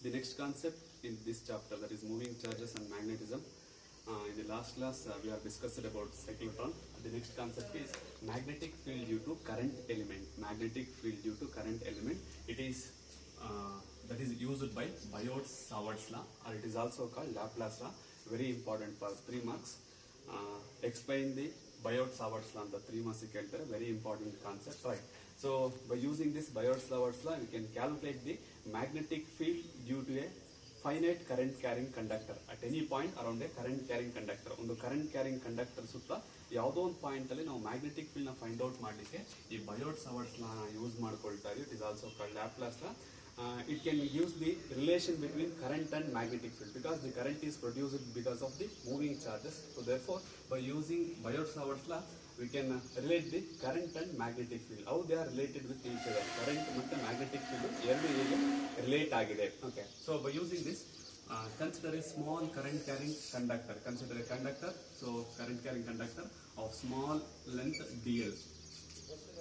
The next concept in this chapter, that is moving charges and magnetism. In the last class, we have discussed about cyclotron. The next concept is magnetic field due to current element. Magnetic field due to current element. It is that is used by Biot-Savart's law, or it is also called Laplace law. Very important for 3 marks. Explain the Biot-Savart's law. The 3 marks very important concept, right? So by using this Biot-Savart's law, we can calculate the magnetic field due to a finite current carrying conductor at any point around a current carrying conductor. ಒಂದು current carrying conductor ಸುತ್ತ ಯಾವುದೋ ಒಂದು point ಅಲ್ಲಿ ನಾವು magnetic field ನ find out ಮಾಡಲಿಕ್ಕೆ ಈ ಬಯೋಟ್-ಸಾವರ್ಟ್ಸ್ ಲಾ use ಮಾಡ್ಕೊಳ್ತಾ ಇದೀವಿ. It is also called Laplace law. It can use the relation between current and magnetic field because the current is produced because of the moving charges. So therefore, by using Biot-Savart's law, we can relate the current and magnetic field. How they are related with each other. Current and magnetic field ಎರಡು ಹೇಗೆ relate ಆಗಿದೆ. Okay. So by using this, consider a small current carrying conductor. Consider a conductor. So current carrying conductor of small length dl.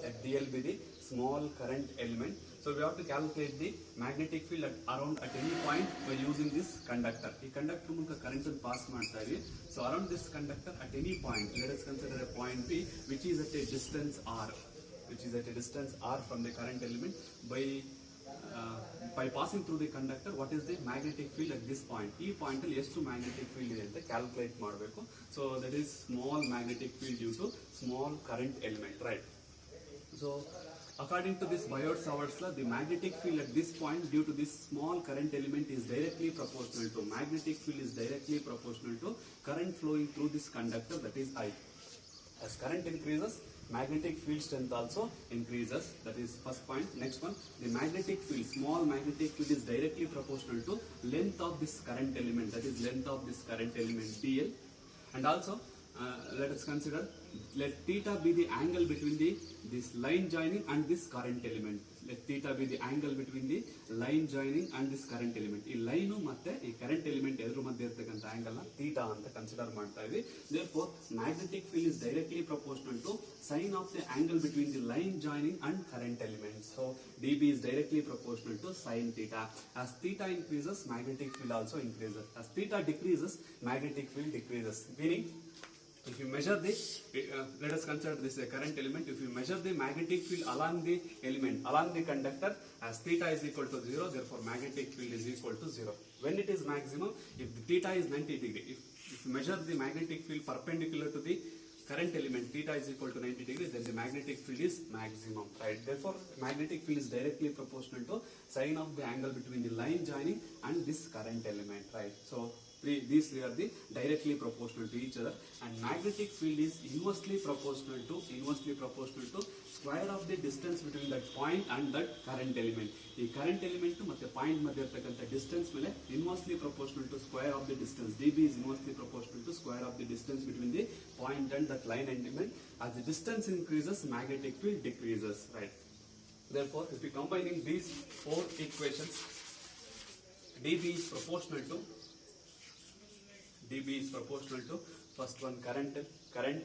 Let dl be the small current element. So we have to calculate the magnetic field at any point by using this conductor. ಈ conductor ಮೂಲಕ current ಅನ್ನು pass ಮಾಡ್ತಾ ಇದೀವಿ. So around this conductor at any point, let us consider a point P which is at a distance r, from the current element. By passing through the conductor, what is the magnetic field at this point? ಈ point ಅಲ್ಲಿ ಎಷ್ಟು magnetic field ಇದೆ ಅಂತ calculate ಮಾಡಬೇಕು. So that is small magnetic field due to small current element, right? So according to this Biot-Savart's law, the magnetic field at this point due to this small current element is directly proportional to current flowing through this conductor, that is I. As current increases, magnetic field strength also increases. That is first point. Next one, the magnetic field, small magnetic field is directly proportional to length of this current element, that is length of this current element dl. And also let us consider, let theta be the angle between this line joining and this current element. Let theta be the angle between the line joining and this current element. ಈ line ಮತ್ತೆ ಈ current element ಎದುರು ಮಧ್ಯೆ ಇರತಕ್ಕಂತ angle ನ theta ಅಂತ consider ಮಾಡ್ತಾ ಇದೀವಿ. Therefore magnetic field is directly proportional to sine of the angle between the line joining and current element. So dB is directly proportional to sine theta. As theta increases, magnetic field also increases. As theta decreases, magnetic field decreases. Meaning, if you measure the, let us consider this a current element. If you measure the magnetic field along the element, along the conductor, as theta is equal to 0, therefore magnetic field is equal to 0. When it is maximum, if the theta is 90 degree, if you measure the magnetic field perpendicular to the current element, theta is equal to 90 degree, then the magnetic field is maximum, right? Therefore magnetic field is directly proportional to sine of the angle between the line joining and this current element, right? So these are the directly proportional to each other, and magnetic field is inversely proportional to square of the distance between that point and that current element. ಈ current element ಮತ್ತೆ point ಮಧ್ಯೆ ಇರತಕ್ಕಂತ distance ಮೇಲೆ inversely proportional to square of the distance. dB is inversely proportional to square of the distance between the point and that line element. As the distance increases, magnetic field decreases, right? Therefore, if we combining these 4 equations, dB is proportional to first one current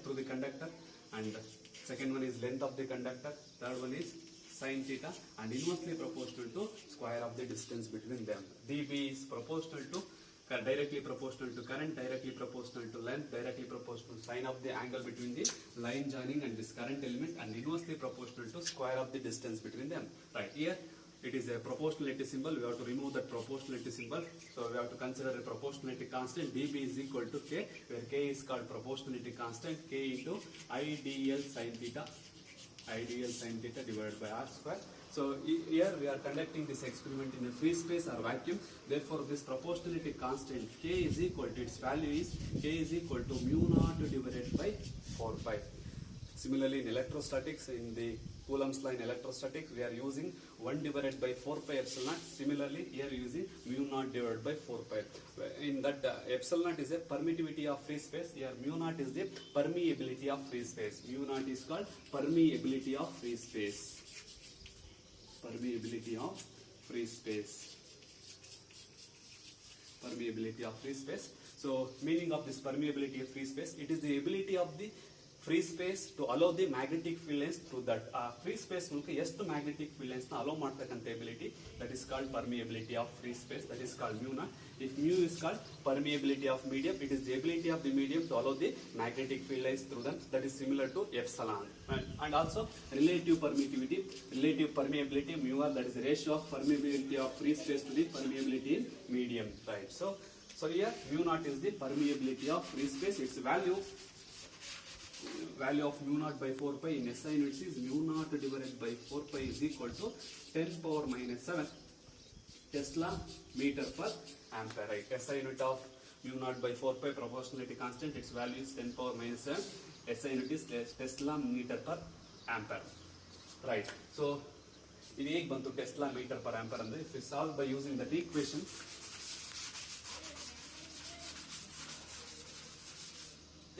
through the conductor, and second one is length of the conductor, third one is sine theta, and inversely proportional to square of the distance between them. dB is directly proportional to current, directly proportional to length, directly proportional to sine of the angle between the line joining and this current element, and inversely proportional to square of the distance between them, right? Here it is a proportionality symbol. We have to remove that proportionality symbol. So we have to consider a proportionality constant. dB is equal to K, where K is called proportionality constant. K into IDL sin theta divided by R square. So here we are conducting this experiment in a free space or vacuum. Therefore this proportionality constant K is equal to, its value is K is equal to mu naught divided by 4 pi. Similarly in electrostatics, in the Coulomb's law in electrostatics, we are using 1 divided by 4 pi epsilon naught. Similarly here using mu naught divided by 4 pi. In that epsilon naught is a permittivity of free space. Here mu naught is the permeability of free space. Mu naught is called permeability of free space. Permeability of free space. So meaning of this permeability of free space, it is the ability of the free space to allow the magnetic field lines through that free space ಮೂಲಕ ಎಷ್ಟು magnetic field lines ನ allow ಮಾಡ್ತಕ್ಕಂಥ ability, that is called permeability of free space, that is called mu naught. If mu is called permeability of medium, it is the ability of the medium to allow the magnetic field lines through them, that is similar to epsilon. And also relative permeability mu r, that is the ratio of permeability of free space to the permeability in medium, right? So here mu naught is the permeability of free space. Its value of mu naught by 4 pi in SI units is mu naught divided by 4 pi is equal to 10 power minus 7 Tesla meter per ampere, right? SI unit of mu naught by 4 pi proportionality constant, its value is 10 power minus 7. SI unit is Tesla meter per ampere, right? So ಇದು ಹೇಗೆ ಬಂತು Tesla meter per ampere ಅಂದ್ರೆ, if we solve by using that equation,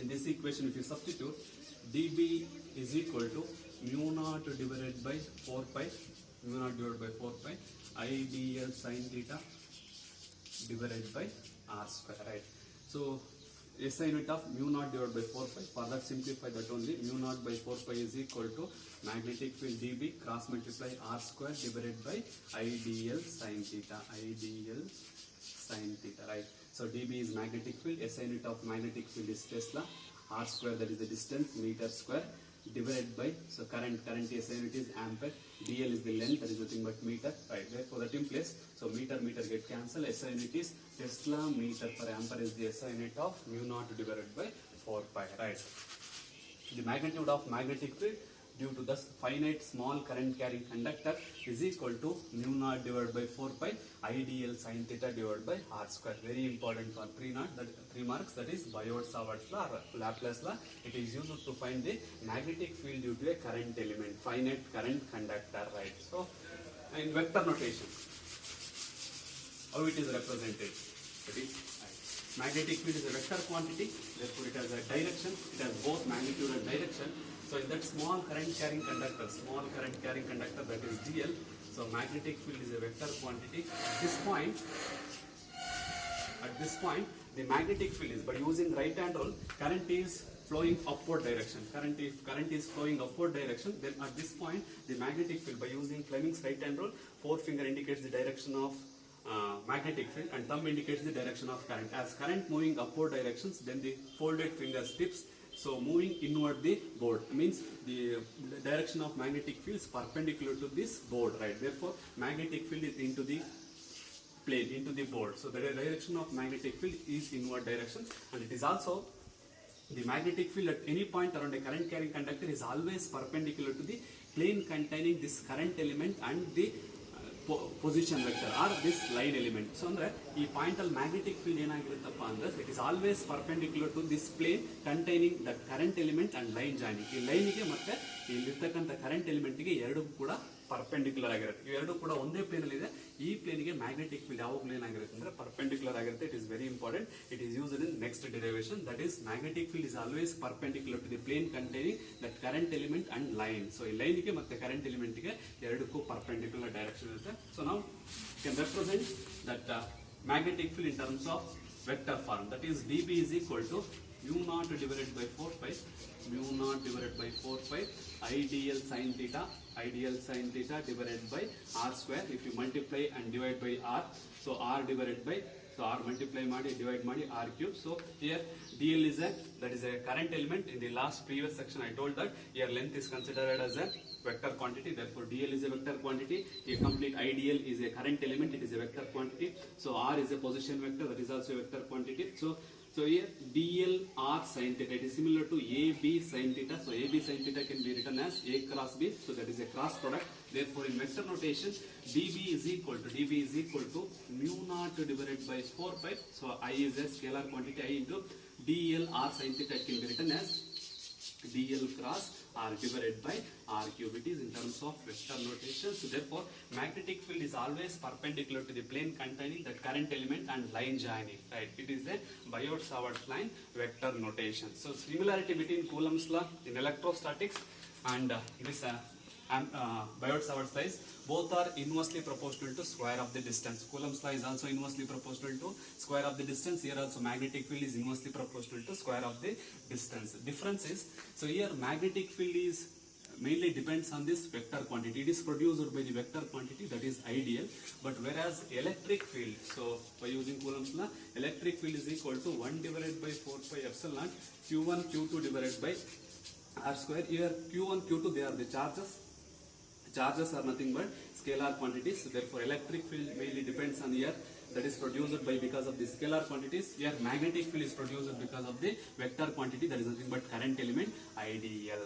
in this equation if you substitute, dB is equal to mu naught divided by 4 pi, mu naught divided by 4 pi IDL sin theta divided by r square, right? So SI unit of mu naught divided by 4 pi, for that simplify that only, mu naught by 4 pi is equal to magnetic field dB cross multiply r square divided by IDL sin theta, right? So dB is magnetic field, SI unit of magnetic field is Tesla, r square that is the distance, meter square, divided by, so current SI unit is ampere, dl is the length, that is nothing but meter, right? Therefore that implies, so meter get cancelled, SI unit is Tesla meter per ampere is the SI unit of mu naught divided by 4 pi, right? The magnitude of magnetic field due to the finite small current carrying conductor is equal to mu naught divided by 4 pi IDL sin theta divided by r square. Very important for 3 marks, that is Biot-Savart's law or Laplace law. It is used to find the magnetic field due to a current element, finite current conductor, right? So in vector notation, how it is represented? That is, magnetic field is a vector quantity, therefore it has a direction, it has both magnitude and direction. So in that small current carrying conductor, that is dl, so magnetic field is a vector quantity. At this point the magnetic field is, by using right hand rule, current is flowing upward direction. If current is flowing upward direction, then at this point the magnetic field, by using Fleming's right hand rule, forefinger indicates the direction of magnetic field and thumb indicates the direction of current. As current moving upward directions, then the folded fingers tips, so moving inward the board, means the direction of magnetic field is perpendicular to this board, right? Therefore magnetic field is into the plane, into the board, so the direction of magnetic field is inward direction. And it is also, the magnetic field at any point around a current carrying conductor is always perpendicular to the plane containing this current element and the position vector or this line element. So andre ee point al magnetic field enagiruttappa andre, it is always perpendicular to this plane containing that current element and line joining. Ee line ಗೆ ಮತ್ತೆ ಇಲ್ಲಿರ್ತಕ್ಕಂಥ current element ಗೆ ಎರಡು ಕೂಡ perpendicular ಆಗಿರುತ್ತೆ. ಇವೆರಡು ಕೂಡ ಒಂದೇ ಪ್ಲೇನ್ ಅಲ್ಲಿ ಇದೆ. ಈ ಪ್ಲೇನ್ ಗೆ ಮ್ಯಾಗ್ನೆಟಿಕ್ ಫೀಲ್ಡ್ ಯಾವಾಗಲೂ ಏನಾಗಿರುತ್ತೆ ಅಂದ್ರೆ ಪರ್ಪೆಂಡಿಕ್ಯುಲರ್ ಆಗಿರುತ್ತೆ. It is very important. It is used in next derivation, that is magnetic field is always perpendicular to the plane containing that current element and line. So ಈ line ಗೆ ಮತ್ತೆ current element ಗೆ ಎರಡಕ್ಕೂ perpendicular direction ಇರುತ್ತೆ. So ನಾವು can represent that magnetic field in terms of vector form, that is dB is equal to mu naught divided by 4 pi, mu naught divided by 4 pi IDL sin theta divided by r square. If you multiply and divide by r, so r divided by, so r multiply ಮಾಡಿ divide ಮಾಡಿ r cube. So here dl is that is a current element. In the last previous section I told that here length is considered as a vector quantity, therefore dl is a vector quantity. A complete IDL is a current element, it is a vector quantity. So r is a position vector, that is also a vector quantity. So here dl r sin theta, it is similar to ab sin theta. So ab sin theta can be written as a cross b, so that is a cross product. Therefore in vector notation dB is equal to mu naught divided by 4 pi. So I is a scalar quantity, I into dl r sin theta, it can be written as dl cross r divided by r cube. It is in terms of vector notation. So therefore magnetic field is always perpendicular to the plane containing that current element and line joining, right? It is a Biot-Savart's line vector notation. So similarity between Coulomb's law in electrostatics and this Biot-Savart laws, both are inversely proportional to square of the distance. Coulomb's law is also inversely proportional to square of the distance. Here also magnetic field is inversely proportional to square of the distance. Difference is, so here magnetic field is mainly depends on this vector quantity. It is produced by the vector quantity, that is ideal. But whereas electric field, so by using Coulomb's law, electric field is equal to 1 divided by 4 pi epsilon Q1 Q2 divided by R square. Here Q1 Q2 they are the charges. Charges are nothing but scalar quantities. Therefore electric field mainly depends on here, that is produced by because of the scalar quantities. Here magnetic field is produced because of the vector quantity, that is nothing but current element ideal.